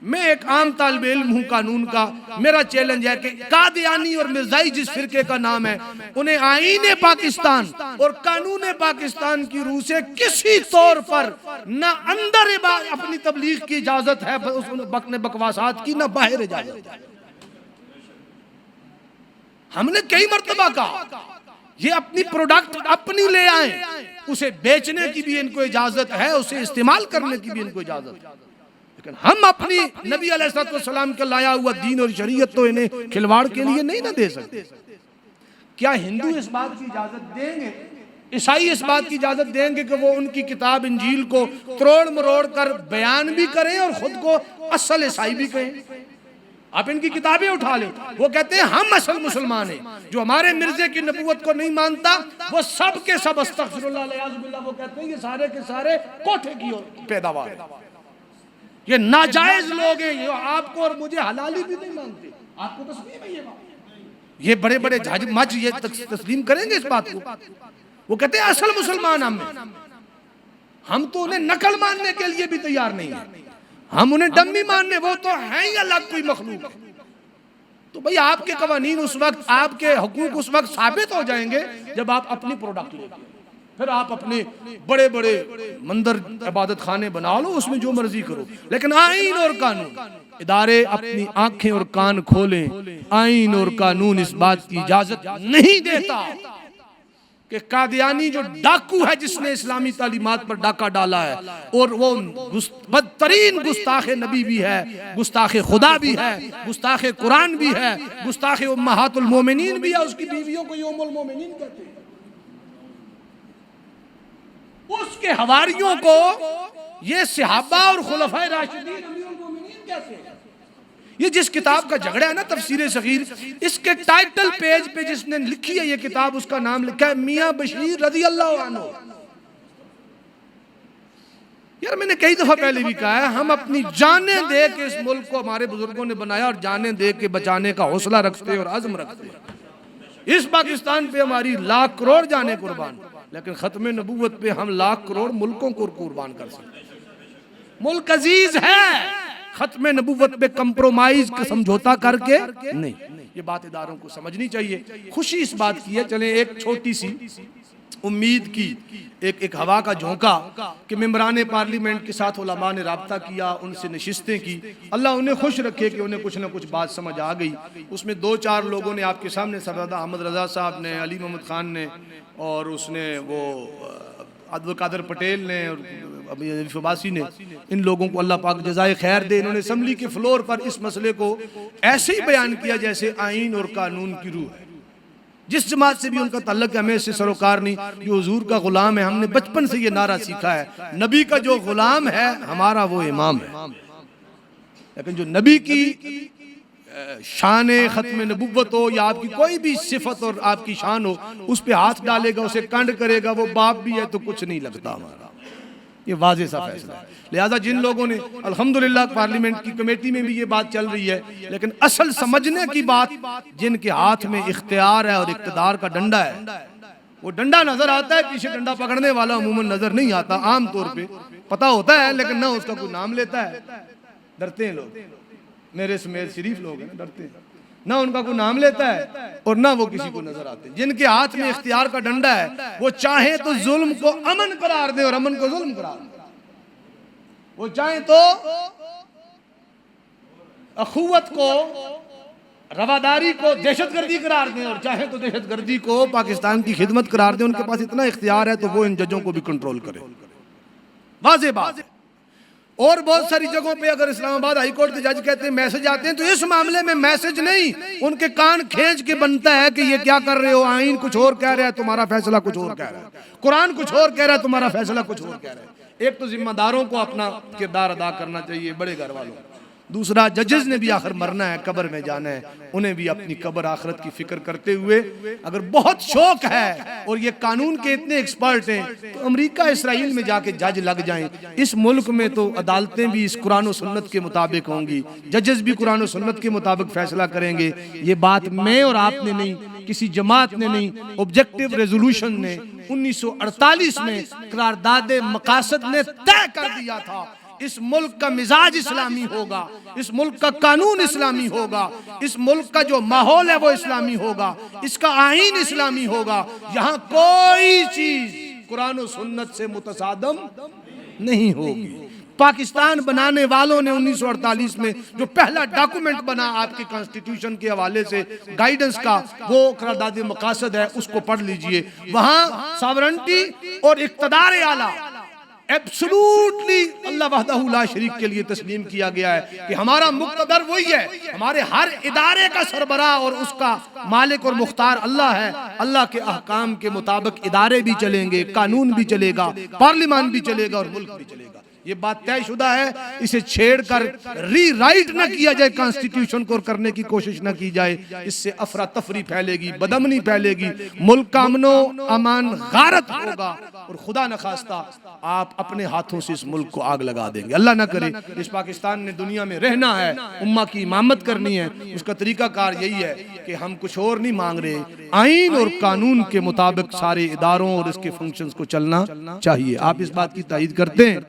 میں ایک عام طالب علم ہوں قانون کا، میرا چیلنج ہے کہ قادیانی اور مرزائی جس فرقے کا نام ہے، انہیں آئین پاکستان اور قانون پاکستان کی روح سے کسی طور پر نہ اندر اپنی تبلیغ کی اجازت ہے بکنے بکواسات کی، نہ باہر اجازت ہے۔ ہم نے کئی مرتبہ کہا یہ اپنی پروڈکٹ اپنی لے آئیں، اسے بیچنے کی بھی ان کو اجازت ہے، اسے استعمال کرنے کی بھی ان کو اجازت ہے، لیکن ہم اپنی نبی علیہ السلام کا لایا ہوا دین اور شریعت تو انہیں کھلواڑ کے لیے نہیں نہ دے سکتے۔ کیا ہندو اس بات کی اجازت دیں گے، عیسائی اس بات کی اجازت دیں گے کہ وہ ان کی کتاب انجیل کو تروڑ مروڑ کر بیان بھی کریں اور خود کو اصل عیسائی بھی کہیں؟ آپ ان کی کتابیں اٹھا لیں، وہ کہتے ہیں ہم اصل مسلمان ہیں۔ جو ہمارے مرزے کی نبوت کو نہیں مانتا وہ سب کے سب استغفر اللہ علیہ باللہ، وہ کہتے ہیں یہ سارے کے سارے کوٹھے کی پیداوار ہے، یہ ناجائز لوگ ہیں، یہ آپ کو اور مجھے حلالی بھی نہیں مانتے۔ آپ کو تسلیم ہے یہ بات؟ یہ بڑے بڑے جج مچ یہ تسلیم کریں گے اس بات کو؟ وہ کہتے ہیں اصل مسلمان ہم تو انہیں نقل ماننے کے لیے بھی تیار نہیں ہیں، ہم انہیں ڈمی ماننے، وہ تو ہیں ہی الگ کوئی مخلوق۔ تو بھئی آپ کے قوانین اس وقت، آپ کے حقوق اس وقت ثابت ہو جائیں گے جب آپ اپنی پروڈکٹ لے گے، پھر آپ اپنے بڑے بڑے مندر عبادت خانے بنا لو، اس میں جو مرضی کرو، لیکن آئین اور قانون، ادارے اپنی آنکھیں اور کان کھولیں، آئین اور قانون اس بات کی اجازت نہیں دیتا کہ قادیانی جو ڈاکو ہے جس نے اسلامی تعلیمات پر ڈاکہ ڈالا ہے اور وہ بدترین گستاخ نبی بھی ہے، گستاخ خدا بھی ہے، گستاخ قرآن بھی ہے، گستاخ امہات المومنین بھی ہے، اس کی بیویوں کو ام المومنین کہتے ہیں، اس کے حواریوں کو یہ صحابہ اور خلفائے راشدین امیر المومنین کہتے ہیں۔ یہ جس کتاب کا جھگڑا ہے نا تفسیر صغیر، اس کے ٹائٹل پیج پہ جس نے لکھی ہے یہ کتاب، اس کا نام لکھا ہے میاں بشیر رضی اللہ عنہ۔ یار میں نے کئی دفعہ پہلے بھی کہا ہے، ہم اپنی جانیں دے کے اس ملک کو ہمارے بزرگوں نے بنایا اور جانیں دے کے بچانے کا حوصلہ رکھتے اور عزم رکھتے ہیں۔ اس پاکستان پہ ہماری لاکھ کروڑ جانیں قربان، لیکن ختم نبوت پہ ہم لاکھ کروڑ ملکوں کو قربان کر سکتے ہیں۔ ملک عزیز ہے، ختم نبوت پہ کمپرومائز کا سمجھوتا کر کے نہیں۔ یہ بات اداروں کو سمجھنی چاہیے۔ خوشی اس بات کی ہے، چلیں ایک چھوٹی سی امید کی ایک ہوا کا جھونکا کہ ممبران پارلیمنٹ کے ساتھ علماء نے رابطہ کیا، ان سے نشستیں کی، اللہ انہیں خوش رکھے کہ انہیں کچھ نہ کچھ بات سمجھ آ گئی۔ اس میں دو چار لوگوں نے آپ کے سامنے، سردار احمد رضا صاحب نے، علی محمد خان نے، اور اس نے وہ عبد القادر پٹیل نے اور عباسی نے، ان لوگوں کو اللہ پاک جزائے خیر دے، انہوں نے اسمبلی کے فلور پر اس مسئلے کو ایسے ہی بیان کیا جیسے آئین اور قانون کی روح ہے۔ جس جماعت سے بھی ان کا تعلق ہے، ہمیں اس سے سروکار نہیں، جو حضور کا غلام ہے، ہم نے بچپن سے یہ نعرہ سیکھا ہے، نبی کا جو غلام ہے ہمارا وہ امام ہے۔ لیکن جو نبی کی شان ختم نبوت ہو یا آپ کی کوئی بھی صفت اور آپ کی شان ہو، اس پہ ہاتھ ڈالے گا، اسے کنڈ کرے گا، وہ باپ بھی ہے تو کچھ نہیں لگتا ہمارا۔ یہ واضح سا فیصلہ ہے۔ لہذا جن لوگوں نے، الحمدللہ پارلیمنٹ کی کمیٹی میں بھی یہ بات چل رہی ہے، لیکن اصل سمجھنے کی بات، جن کے ہاتھ میں اختیار ہے اور اقتدار کا ڈنڈا ہے، وہ ڈنڈا نظر آتا ہے، پیچھے ڈنڈا پکڑنے والا عموماً نظر نہیں آتا، عام طور پہ پتہ ہوتا ہے لیکن نہ اس کا کوئی نام لیتا ہے۔ ڈرتے ہیں لوگ، میرے سمیت شریف لوگ ہیں، ڈرتے ہیں، نہ ان کا کوئی نام لیتا ہے اور نہ وہ کسی کو نظر آتے۔ جن کے ہاتھ میں اختیار کا ڈنڈا ہے وہ چاہیں تو ظلم کو امن قرار دیں اور امن کو ظلم قرار دیں، وہ چاہیں تو اخوت کو، رواداری کو دہشت گردی قرار دیں اور چاہیں تو دہشت گردی کو پاکستان کی خدمت قرار دیں۔ ان کے پاس اتنا اختیار ہے تو وہ ان ججوں کو بھی کنٹرول کرے، واضح بات ہے۔ اور بہت ساری جگہوں پہ اگر اسلام آباد ہائی کورٹ کے جج کہتے ہیں میسج آتے ہیں، تو اس معاملے میں میسج نہیں، ان کے کان کھینچ کے بنتا ہے کہ یہ کیا کر رہے ہو، آئین کچھ اور کہہ رہا ہے، تمہارا فیصلہ کچھ اور کہہ رہا ہے، قرآن کچھ اور کہہ رہا ہے، تمہارا فیصلہ کچھ اور کہہ رہا ہے۔ ایک تو ذمہ داروں کو اپنا کردار ادا کرنا چاہیے، بڑے گھر والوں، دوسرا ججز نے بھی آخر مرنا ہے، قبر میں جانا ہے، انہیں بھی اپنی قبر آخرت کی فکر کرتے ہوئے اگر بہت شوق ہے اور یہ قانون کے اتنے ایکسپرٹ ہیں تو امریکہ اسرائیل میں جا کے جج لگ جائیں۔ اس ملک میں تو عدالتیں بھی اس قرآن و سنت کے مطابق ہوں گی، ججز بھی قرآن و سنت کے مطابق فیصلہ کریں گے۔ یہ بات میں اور آپ نے نہیں، کسی جماعت نے نہیں، آبجیکٹو ریزولوشن نے 1948 میں قرارداد مقاصد نے طے کر دیا تھا اس ملک کا مزاج اسلامی ہوگا، اس ملک کا قانون اسلامی ہوگا، اس ملک کا جو ماحول ہے وہ اسلامی ہوگا، اس کا آئین اسلامی ہوگا، یہاں کوئی چیز قرآن و سنت سے متصادم نہیں ہوگی۔ پاکستان بنانے والوں نے 1948 میں جو پہلا ڈاکومنٹ بنا آپ کے کانسٹیٹیوشن کے حوالے سے گائیڈنس کا، وہ قرارداد مقاصد ہے، اس کو پڑھ لیجئے۔ وہاں ساورنٹی اور اقتدار اعلیٰ ایبسولوٹلی اللہ وحدہ لا شریک کے لیے تسلیم کیا گیا ہے کہ ہمارا مقتدر وہی ہے، ہمارے ہر ادارے کا سربراہ اور اس کا مالک اور مختار اللہ ہے۔ اللہ کے احکام کے مطابق ادارے بھی چلیں گے، قانون بھی چلے گا، پارلیمان بھی چلے گا اور ملک بھی چلے گا۔ یہ بات طے شدہ ہے، اسے چھیڑ کر ری رائٹ نہ کیا جائے، کانسٹیٹیوشن کو کرنے کی کوشش نہ کی جائے، اس سے افراتفری پھیلے گی، بدامنی پھیلے گی، ملک کا امن و امان غارت ہوگا، اور خدا نخواستہ آپ اپنے ہاتھوں سے اس ملک کو آگ لگا دیں گے۔ اللہ نہ کرے۔ اس پاکستان نے دنیا میں رہنا ہے، امہ کی امامت کرنی ہے، اس کا طریقہ کار یہی ہے کہ ہم کچھ اور نہیں مانگ رہے، آئین اور قانون کے مطابق سارے اداروں اور اس کے فنکشنز کو چلنا چاہیے۔ آپ اس بات کی تائید کرتے ہیں؟